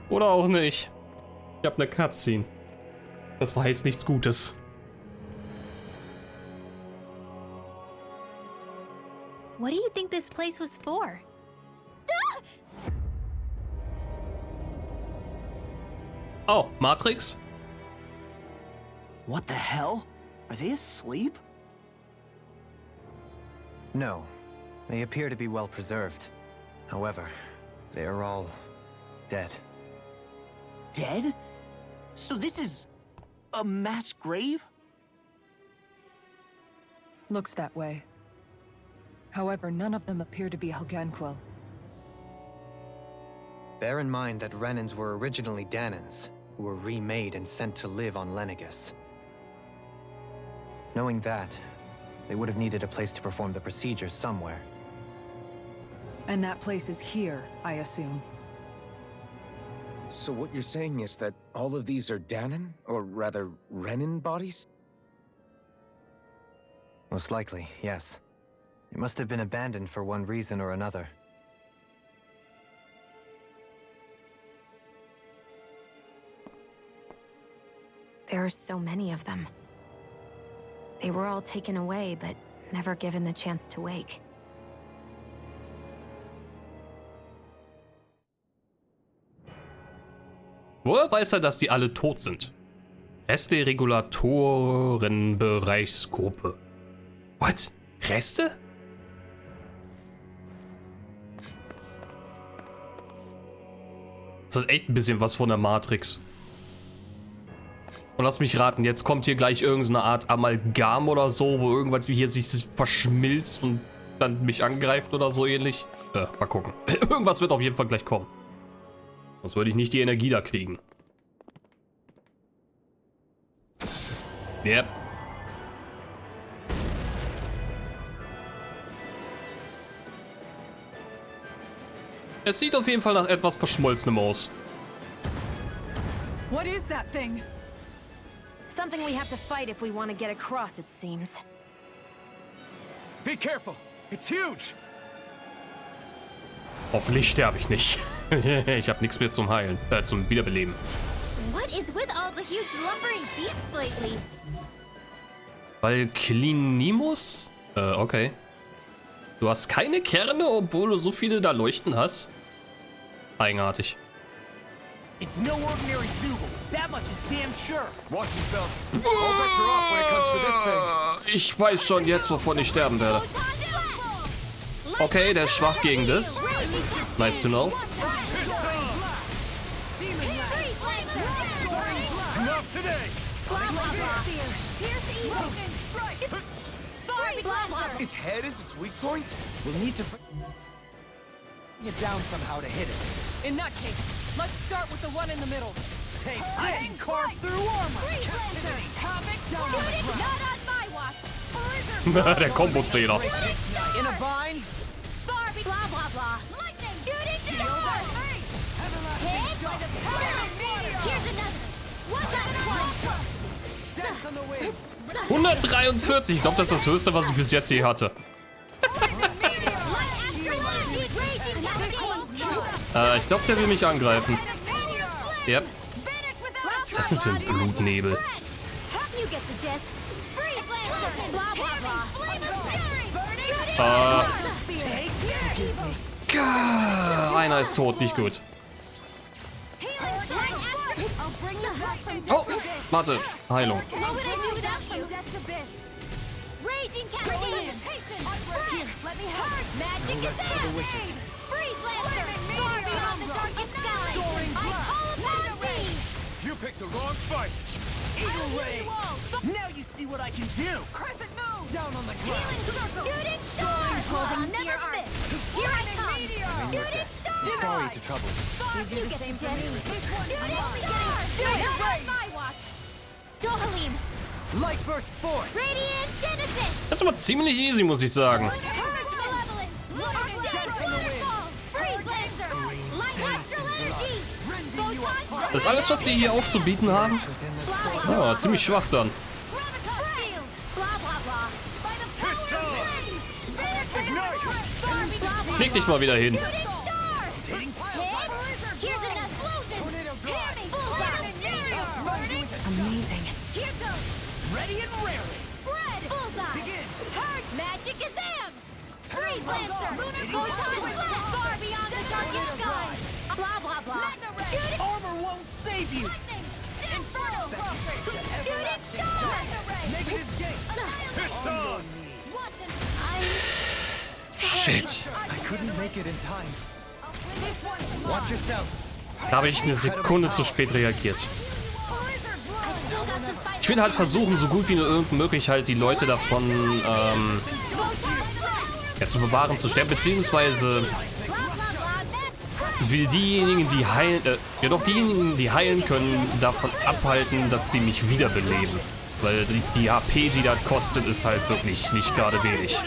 Oder auch nicht. Ich habe eine Cutscene. Das verheißt nichts Gutes. What do you think this place was for? Oh, Matrix? What the hell? Are they asleep? No, they appear to be well preserved. However, they are all dead. Dead? So this is a mass grave? Looks that way. However, none of them appear to be Alganquil. Bear in mind that Renans were originally Danans, who were remade and sent to live on Lenegus. Knowing that, they would have needed a place to perform the procedures somewhere. And that place is here, I assume. So what you're saying is that all of these are Danan, or rather, Renan bodies? Most likely, yes. It must have been abandoned for one reason or another. There are so many of them. They were all taken away, but never given the chance to wake. Woher weiß er, dass die alle tot sind? Reste Regulatorenbereichsgruppe. What? Reste? Das hat echt ein bisschen was von der Matrix. Und lass mich raten, jetzt kommt hier gleich irgendeine Art Amalgam oder so, wo irgendwas hier sich verschmilzt und dann mich angreift oder so ähnlich. Mal gucken. Irgendwas wird auf jeden Fall gleich kommen. Sonst würde ich nicht die Energie da kriegen. Yep. Es sieht auf jeden Fall nach etwas Verschmolzenem aus. What is that thing? Something we have to fight if we want to get across, it seems. Be careful! It's huge! Hoffentlich sterbe ich nicht. Ich habe nichts mehr zum Heilen, zum Wiederbeleben. What is with all the huge lumbering beasts lately? Weil Klinimus? Okay. Du hast keine Kerne, obwohl du so viele da leuchten hast? Eigenartig. It's no ordinary Zoogle. That much is damn sure. Watch yourselves. All bets are off when it comes to this thing. Ich weiß schon jetzt, wovon ich sterben werde. Okay, der ist schwach gegen das. Nice to know. Its head is its weak point? We'll need to bring it down somehow to hit it. In that case, let's start with the one in the middle. Take, I can carve through armor. Der Kombo-Zähler. In a vine? Blah blah blah. Lightning! Shooting star! Hit! Here's another. What's that one? Death on the wing. 143, ich glaube, das ist das Höchste, was ich bis jetzt je hatte. Ich glaube, der will mich angreifen. Yep. Was ist das denn für ein Blutnebel? Einer ist tot, nicht gut. Oh, warte, Heilung. You picked the wrong fight! Eagle ray! Now you see what I can do! Crescent move! Down on the ground! Shooting star! Never miss! Here I come! Shooting star! Sorry to trouble you. You get him, Jenny! Shooting star! Shooting my watch! Dohalim! Light burst forth! Radiant Genesis! Das war ziemlich easy, muss ich sagen. Current Malevolence! Freeze Laser! Light Astral Energy! Photon! Das ist alles, was die hier aufzubieten haben. Oh, ziemlich schwach dann. Leg dich mal wieder hin. Amazing. Here goes. Ready and raring. Spread. Bullseye. Begin. Hurt. Magic is am. Freeze Lancer. Lunar Photon Blast. Blast. Far beyond the darkest sky. Blah, blah, blah. Shoot it. Armor won't save you. Lightning. Inferno. Shooting Everlasting star. Negative gate. On your knees. Shit. I couldn't make it in time. Watch yourself. Da habe ich eine Sekunde zu spät reagiert. Ich will halt versuchen, so gut wie nur irgend möglich halt die Leute davon ja, zu bewahren, zu sterben, beziehungsweise will diejenigen, die heilen, diejenigen, die heilen können, davon abhalten, dass sie mich wiederbeleben. Weil die HP, die das kostet, ist halt wirklich nicht gerade wenig.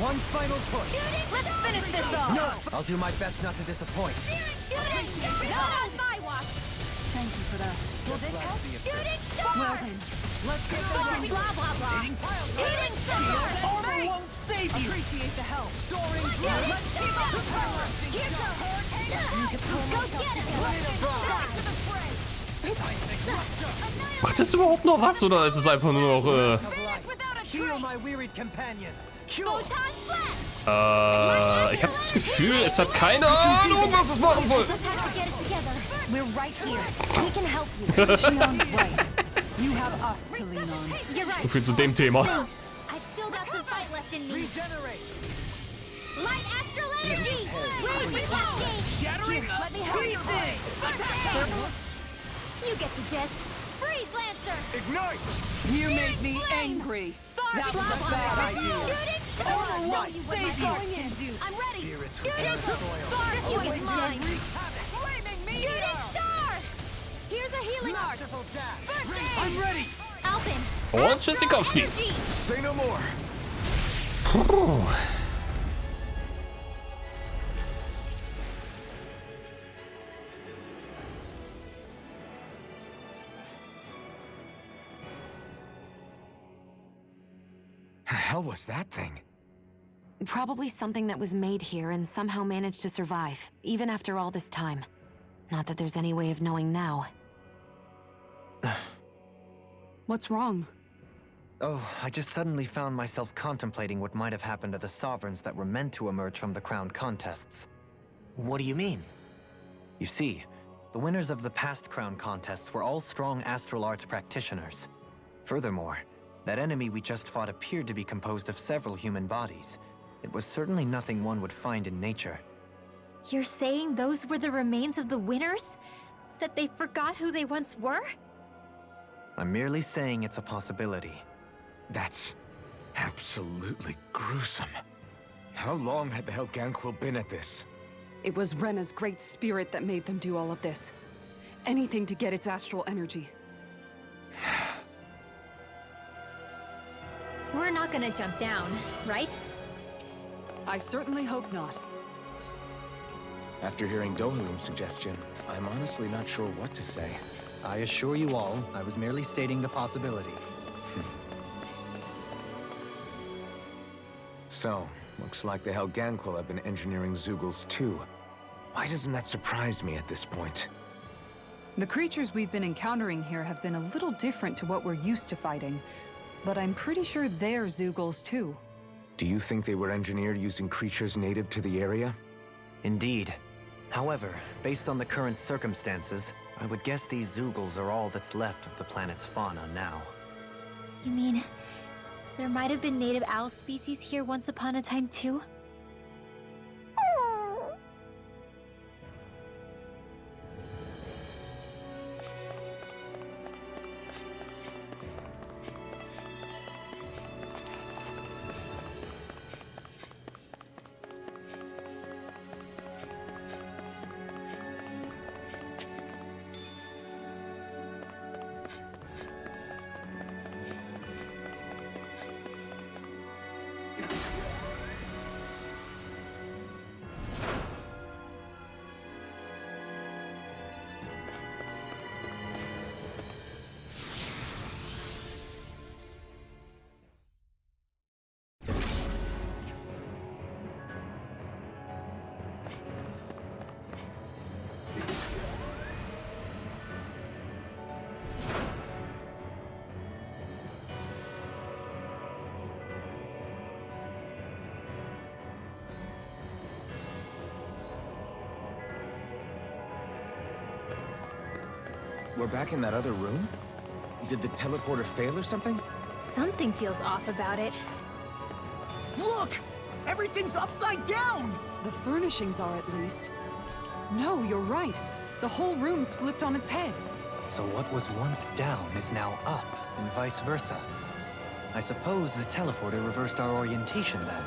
One final push. Let's finish this off. I'll do my best not to disappoint. Not on my watch. Thank you for that. Shooting star. Well then, let's get Blah, blah, blah. Shooting star. Armor won't save you. appreciate the help. Soaring Let's keep up the power. Here goes. Go get it. Macht das überhaupt noch was oder ist es einfach nur noch Heal my wearied companions. Photon Blast. ich habe das Gefühl, es hat keine Ahnung, was es machen soll. Just have to get it together. We're right here. We can help you. Shion's right. You have us to lean on. You're right. So viel zu dem Thema. I've still got some fight left in me. Regenerate. Light astral energy. Wave the cascade. Shattering. Let me help you. You get the gist. Freeze Lancer. Ignite. You made me angry. That was a bad idea. Shooting star. Armor won't save you. I'm ready. Spirits Shooting within the soil. star. You is mine. Wreak havoc. Flaming Shooting star. Here's a healing arc. Masterful dash. First aid. I'm ready. Alpin. Und Tschüssikowski. Energy. Say no more. Puh. The hell was that thing? Probably something that was made here and somehow managed to survive, even after all this time. Not that there's any way of knowing now. What's wrong? Oh, I just suddenly found myself contemplating what might have happened to the sovereigns that were meant to emerge from the crown contests. What do you mean? You see, the winners of the past crown contests were all strong astral arts practitioners. Furthermore, that enemy we just fought appeared to be composed of several human bodies. It was certainly nothing one would find in nature. You're saying those were the remains of the winners? That they forgot who they once were? I'm merely saying it's a possibility. That's absolutely gruesome. How long had the Helganquil been at this? It was Rena's great spirit that made them do all of this. Anything to get its astral energy. We're not gonna jump down, right? I certainly hope not. After hearing Dohalim's suggestion, I'm honestly not sure what to say. I assure you all, I was merely stating the possibility. So, looks like the Helganquil have been engineering Zeugles too. Why doesn't that surprise me at this point? The creatures we've been encountering here have been a little different to what we're used to fighting, but I'm pretty sure they're Zeugles too. Do you think they were engineered using creatures native to the area? Indeed. However, based on the current circumstances, I would guess these Zeugles are all that's left of the planet's fauna now. You mean, there might have been native owl species here once upon a time too? We're back in that other room? Did the teleporter fail or something? Something feels off about it. Look! Everything's upside down! The furnishings are, at least. No, you're right. The whole room's flipped on its head. So what was once down is now up, and vice versa. I suppose the teleporter reversed our orientation then.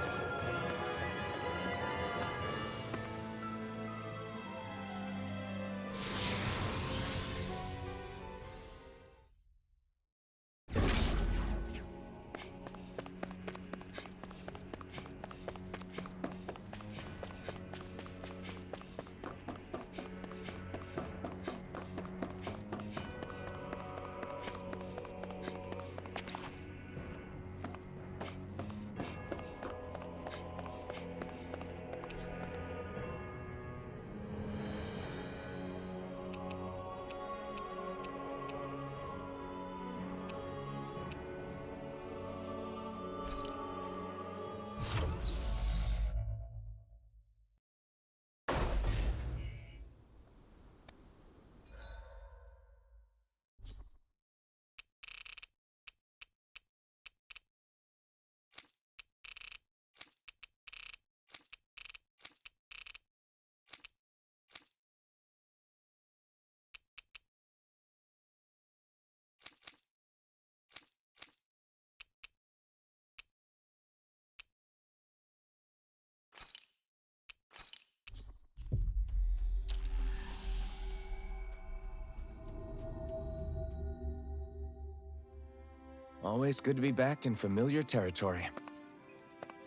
Always good to be back in familiar territory.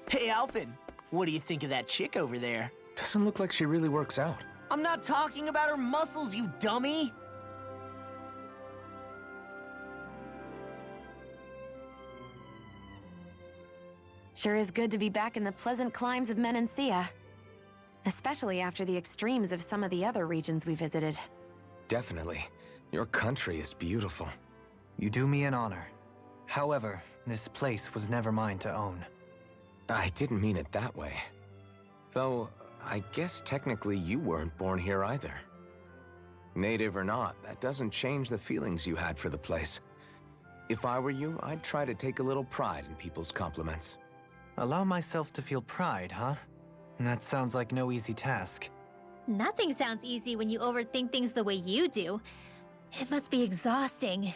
Hey, Alphen, what do you think of that chick over there? Doesn't look like she really works out. I'm not talking about her muscles, you dummy! Sure is good to be back in the pleasant climes of Menancia. Especially after the extremes of some of the other regions we visited. Definitely. Your country is beautiful. You do me an honor. However, this place was never mine to own. I didn't mean it that way. Though, I guess technically you weren't born here either. Native or not, that doesn't change the feelings you had for the place. If I were you, I'd try to take a little pride in people's compliments. Allow myself to feel pride, huh? That sounds like no easy task. Nothing sounds easy when you overthink things the way you do. It must be exhausting.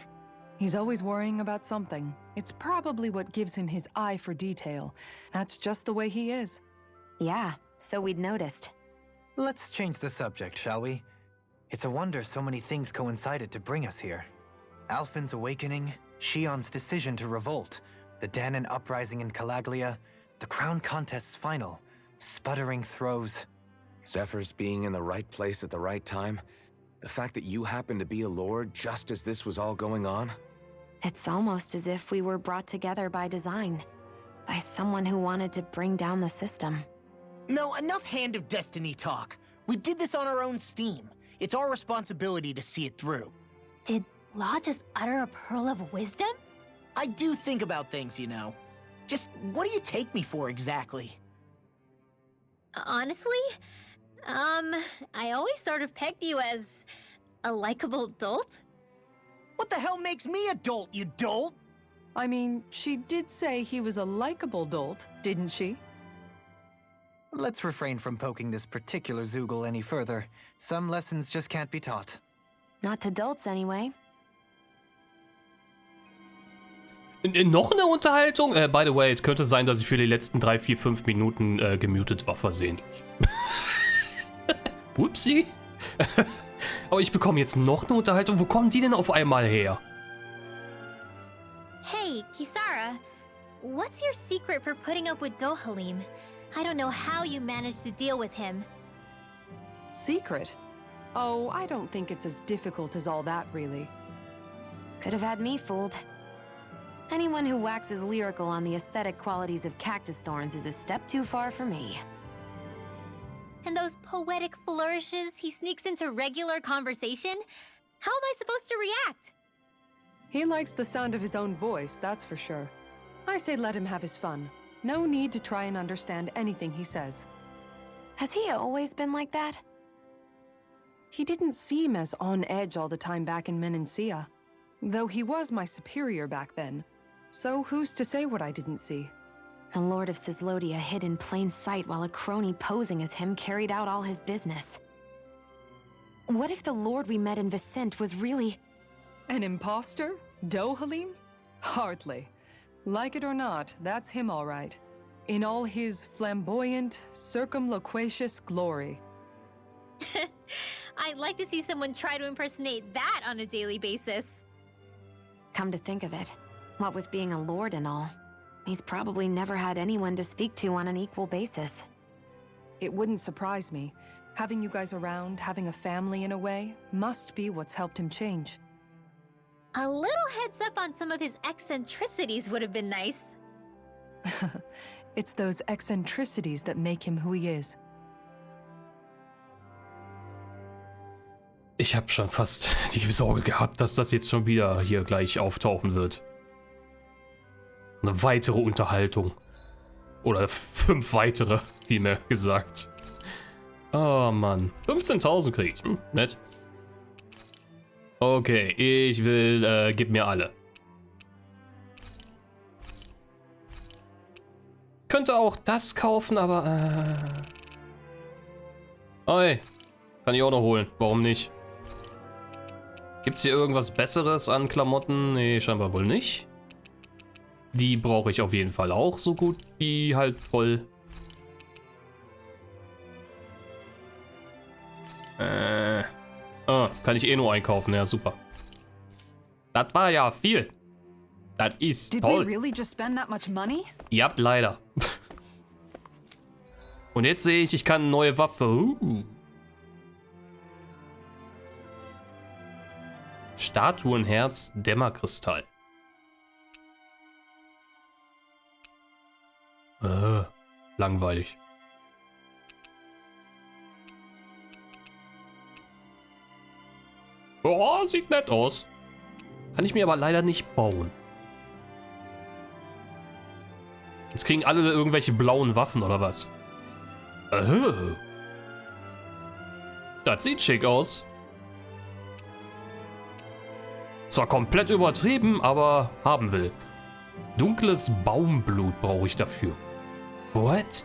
He's always worrying about something. It's probably what gives him his eye for detail. That's just the way he is. Yeah, so we'd noticed. Let's change the subject, shall we? It's a wonder so many things coincided to bring us here. Alphen's awakening, Shion's decision to revolt, the Danon uprising in Calaglia, the crown contest's final, sputtering throws. Zephyr's being in the right place at the right time. The fact that you happened to be a lord just as this was all going on. It's almost as if we were brought together by design. By someone who wanted to bring down the system. No, enough Hand of Destiny talk. We did this on our own steam. It's our responsibility to see it through. Did Law just utter a pearl of wisdom? I do think about things, you know. Just what do you take me for exactly? Honestly, I always sort of pegged you as a likable dolt. What the hell makes me a dolt, you dolt? I mean, she did say he was a likable dolt, didn't she? Let's refrain from poking this particular Zoogle any further. Some lessons just can't be taught. Not to dolts anyway. Noch eine Unterhaltung? By the way, es könnte sein, dass ich für die letzten 3, 4, 5 Minuten gemutet war, versehentlich. Upsi. Aber ich bekomme jetzt noch eine Unterhaltung. Wo kommen die denn auf einmal her? Hey, Kisara, what's your secret for putting up with Dohalim? I don't know how you managed to deal with him. Secret? Oh, I don't think it's as difficult as all that, really. Could have had me fooled. Anyone who waxes lyrical on the aesthetic qualities of cactus thorns is a step too far for me. And those poetic flourishes he sneaks into regular conversation? How am I supposed to react? He likes the sound of his own voice, that's for sure. I say let him have his fun. No need to try and understand anything he says. Has he always been like that? He didn't seem as on edge all the time back in Menancia, though he was my superior back then. So who's to say what I didn't see? A lord of Cislodia hid in plain sight while a crony posing as him carried out all his business. What if the lord we met in Vicente was really... An imposter? Dohalim? Hardly. Like it or not, that's him all right. In all his flamboyant, circumloquacious glory. I'd like to see someone try to impersonate that on a daily basis. Come to think of it, what with being a lord and all, he's probably never had anyone to speak to on an equal basis. It wouldn't surprise me. Having you guys around, having a family in a way, must be what's helped him change. A little heads up on some of his eccentricities would have been nice. It's those eccentricities that make him who he is. Ich habe schon fast die Sorge gehabt, dass das jetzt schon wieder hier gleich auftauchen wird. Eine weitere Unterhaltung. Oder 5 weitere, vielmehr gesagt. Oh Mann. 15.000 krieg ich. Nett. Okay, ich will, gib mir alle. Könnte auch das kaufen, aber, Oi, kann ich auch noch holen. Warum nicht? Gibt's hier irgendwas Besseres an Klamotten? Nee, scheinbar wohl nicht. Die brauche ich auf jeden Fall auch so gut wie halt voll. Kann ich eh nur einkaufen. Ja, super. Das war ja viel. Das ist toll. Did we really just spend that much money? Ja, leider. Und jetzt sehe ich, ich kann eine neue Waffe. Statuenherz, Dämmerkristall. Langweilig. Oh, sieht nett aus. Kann ich mir aber leider nicht bauen. Jetzt kriegen alle irgendwelche blauen Waffen oder was? Das sieht schick aus. Zwar komplett übertrieben, aber haben will. Dunkles Baumblut brauche ich dafür. What?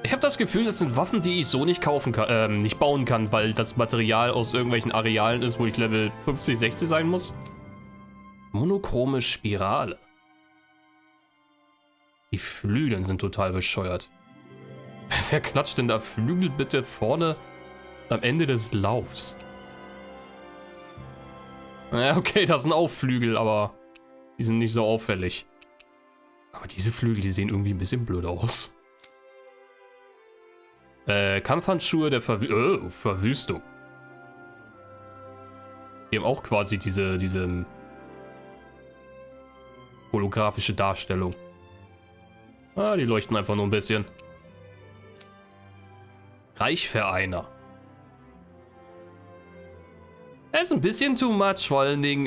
Ich habe das Gefühl, das sind Waffen, die ich so nicht kaufen kann, nicht bauen kann, weil das Material aus irgendwelchen Arealen ist, wo ich Level 50, 60 sein muss. Monochrome Spirale. Die Flügel sind total bescheuert. Wer klatscht denn da Flügel bitte vorne am Ende des Laufs? Ja, okay, das sind auch Flügel, aber die sind nicht so auffällig. Aber diese Flügel, die sehen irgendwie ein bisschen blöd aus. Kampfhandschuhe der Verwüstung. Die haben auch quasi diese holographische Darstellung. Ah, die leuchten einfach nur ein bisschen. Reichvereiner. Das ist ein bisschen too much, vor allen Dingen,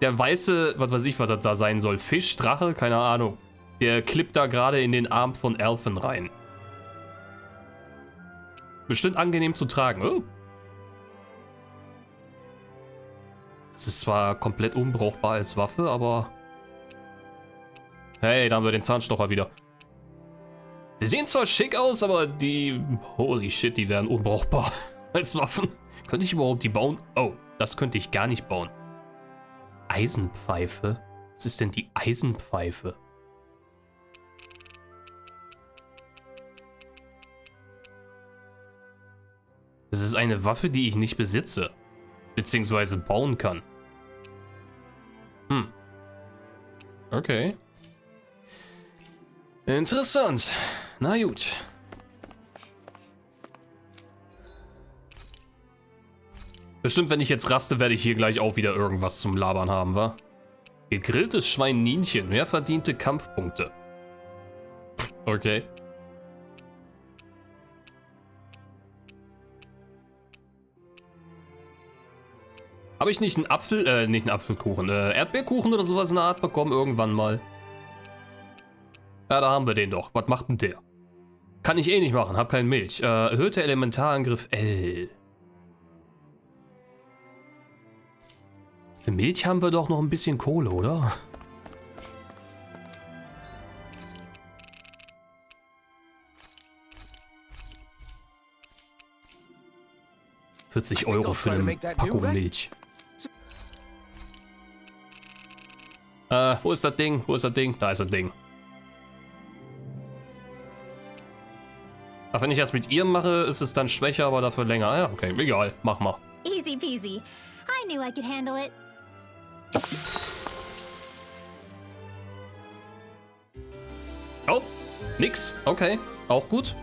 der weiße, was weiß ich, was das da sein soll. Fisch, Drache, keine Ahnung. Der klippt da gerade in den Arm von Elfen rein. Bestimmt angenehm zu tragen. Oh. Das ist zwar komplett unbrauchbar als Waffe, aber... Hey, da haben wir den Zahnstocher wieder. Die sehen zwar schick aus, aber die... Holy shit, die wären unbrauchbar als Waffen. Könnte ich überhaupt die bauen? Oh, das könnte ich gar nicht bauen. Eisenpfeife? Was ist denn die Eisenpfeife? Das ist eine Waffe, die ich nicht besitze. Beziehungsweise bauen kann. Okay. Interessant. Na gut. Bestimmt, wenn ich jetzt raste, werde ich hier gleich auch wieder irgendwas zum Labern haben, wa? Gegrilltes Schweininchen. Mehr verdiente Kampfpunkte. Okay. Habe ich nicht einen Apfel, nicht einen Apfelkuchen, Erdbeerkuchen oder sowas in der Art bekommen irgendwann mal? Ja, da haben wir den doch. Was macht denn der? Kann ich eh nicht machen, hab keine Milch. Erhöhter Elementarangriff L. Für Milch haben wir doch noch ein bisschen Kohle, oder? €40 für eine Packung Milch. Wo ist das Ding? Wo ist das Ding? Da ist das Ding. Ach, wenn ich das mit ihr mache, ist es dann schwächer, aber dafür länger. Ja, okay, egal. Mach mal. Easy peasy. I knew I could handle it. Oh, nix. Okay, auch gut.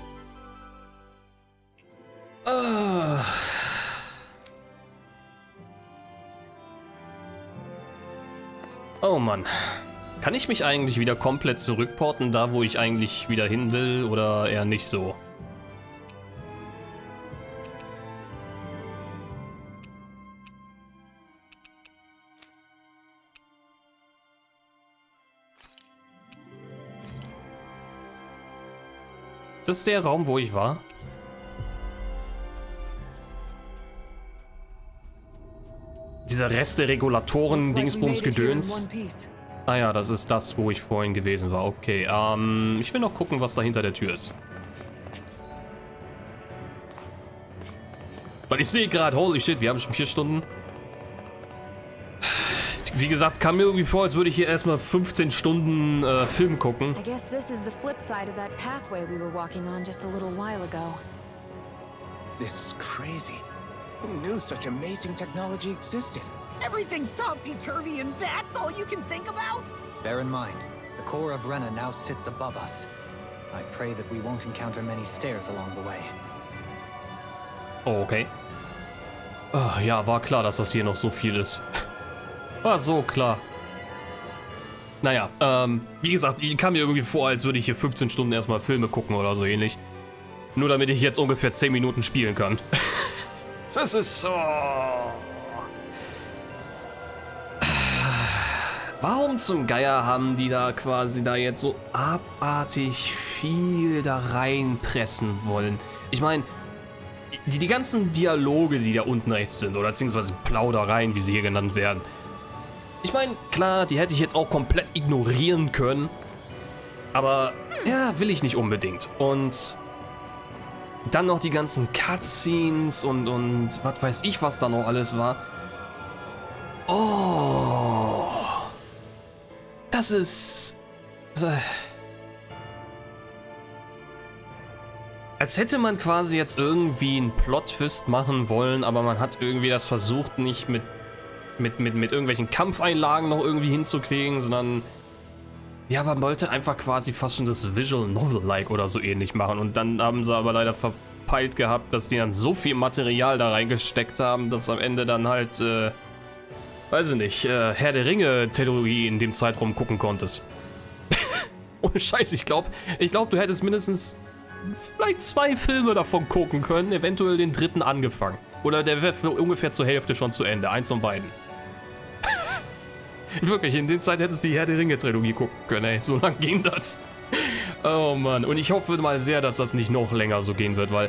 Oh Mann. Kann ich mich eigentlich wieder komplett zurückporten, da wo ich eigentlich wieder hin will, oder eher nicht so? Ist das der Raum, wo ich war? Dieser Rest der Regulatoren, Dingsbums, Gedöns. Ah ja, das ist das, wo ich vorhin gewesen war. Okay, ich will noch gucken, was da hinter der Tür ist. Weil ich sehe gerade, holy shit, wir haben schon 4 Stunden. Wie gesagt, kam mir irgendwie vor, als würde ich hier erstmal 15 Stunden Film gucken. I guess this is the flip side of that pathway we were walking on just a little while ago. This is crazy. Who knew such amazing technology existed? Everything's topsy-turvy and that's all you can think about? Bear in mind, the core of Rena now sits above us. I pray that we won't encounter many stairs along the way. Oh, okay. Oh, ja, war klar, dass das hier noch so viel ist. War so klar. Naja, wie gesagt, ich kam mir irgendwie vor, als würde ich hier 15 Stunden erstmal Filme gucken oder so ähnlich. Nur damit ich jetzt ungefähr 10 Minuten spielen kann. Das ist so... Warum zum Geier haben die da quasi da jetzt so abartig viel da reinpressen wollen? Ich meine, die ganzen Dialoge, die da unten rechts sind, oder beziehungsweise Plaudereien, wie sie hier genannt werden. Ich meine, klar, die hätte ich jetzt auch komplett ignorieren können. Aber, ja, will ich nicht unbedingt. Und dann noch die ganzen Cutscenes und was weiß ich, was da noch alles war. Oh. Das ist... Als hätte man quasi jetzt irgendwie einen Plot-Twist machen wollen, aber man hat irgendwie das versucht, nicht mit irgendwelchen Kampfeinlagen noch irgendwie hinzukriegen, sondern... Ja, man wollte einfach quasi fast schon das Visual Novel-like oder so ähnlich machen. Und dann haben sie aber leider verpeilt gehabt, dass die dann so viel Material da reingesteckt haben, dass am Ende dann halt, weiß ich nicht, Herr der Ringe-Trilogie in dem Zeitraum gucken konntest. Ohne Scheiß, ich glaube, du hättest mindestens vielleicht 2 Filme davon gucken können, eventuell den 3. angefangen. Oder der wäre ungefähr zur Hälfte schon zu Ende, eins von beiden. Wirklich, in der Zeit hättest du die Herr der Ringe-Trilogie gucken können, ey. So lang ging das. Oh Mann. Und ich hoffe mal sehr, dass das nicht noch länger so gehen wird, weil...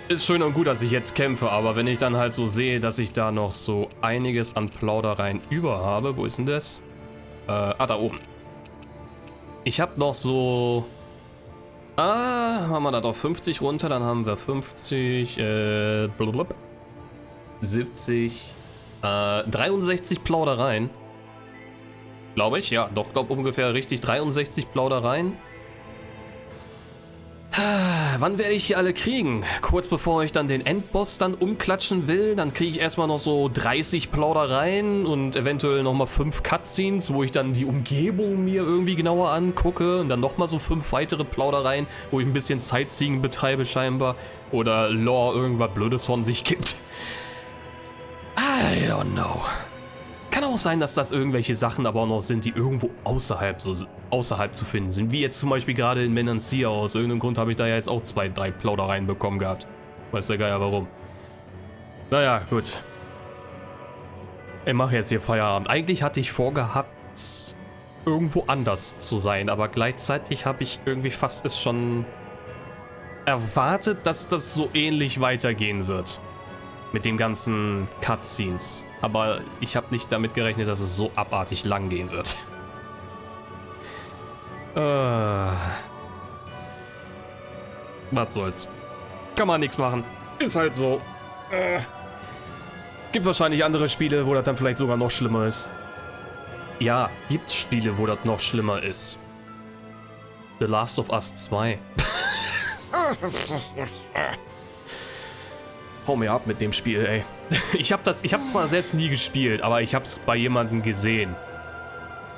Ist schön und gut, dass ich jetzt kämpfe, aber wenn ich dann halt so sehe, dass ich da noch so einiges an Plaudereien über habe... Wo ist denn das? Da oben. Ich habe noch so... haben wir da doch 50 runter, dann haben wir 50... 70... 63 Plaudereien. Glaube ich, ja, doch, glaube ungefähr richtig. 63 Plaudereien. Wann werde ich die alle kriegen? Kurz bevor ich dann den Endboss dann umklatschen will, dann kriege ich erstmal noch so 30 Plaudereien und eventuell nochmal 5 Cutscenes, wo ich dann die Umgebung mir irgendwie genauer angucke und dann nochmal so 5 weitere Plaudereien, wo ich ein bisschen Sightseeing betreibe scheinbar oder Lore irgendwas Blödes von sich gibt. I don't know. Kann auch sein, dass das irgendwelche Sachen aber auch noch sind, die irgendwo außerhalb zu finden sind. Wie jetzt zum Beispiel gerade in Menancia. Aus irgendeinem Grund habe ich da ja jetzt auch 2, 3 Plaudereien bekommen gehabt. Weiß der Geier warum. Naja, gut. Ich mache jetzt hier Feierabend. Eigentlich hatte ich vorgehabt, irgendwo anders zu sein. Aber gleichzeitig habe ich irgendwie fast es schon erwartet, dass das so ähnlich weitergehen wird. Mit den ganzen Cutscenes. Aber ich habe nicht damit gerechnet, dass es so abartig lang gehen wird. Was soll's. Kann man nichts machen. Ist halt so. Gibt wahrscheinlich andere Spiele, wo das dann vielleicht sogar noch schlimmer ist. Ja, gibt Spiele, wo das noch schlimmer ist. The Last of Us 2. Hau mir ab mit dem Spiel, ey. Ich hab's zwar selbst nie gespielt, aber ich hab's bei jemandem gesehen.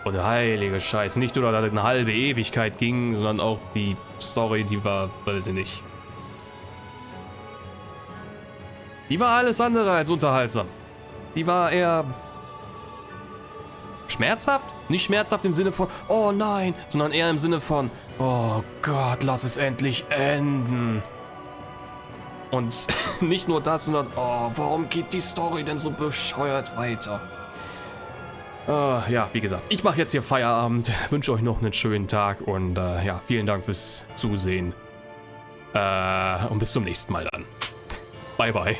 Und heilige Scheiße, nicht nur, dass das eine halbe Ewigkeit ging, sondern auch die Story, die war, weiß ich nicht. Die war alles andere als unterhaltsam. Die war eher schmerzhaft? Nicht schmerzhaft im Sinne von, oh nein, sondern eher im Sinne von, oh Gott, lass es endlich enden. Und nicht nur das, sondern, oh, warum geht die Story denn so bescheuert weiter? Ja, wie gesagt, ich mache jetzt hier Feierabend, wünsche euch noch einen schönen Tag und ja, vielen Dank fürs Zusehen. Und bis zum nächsten Mal dann. Bye, bye.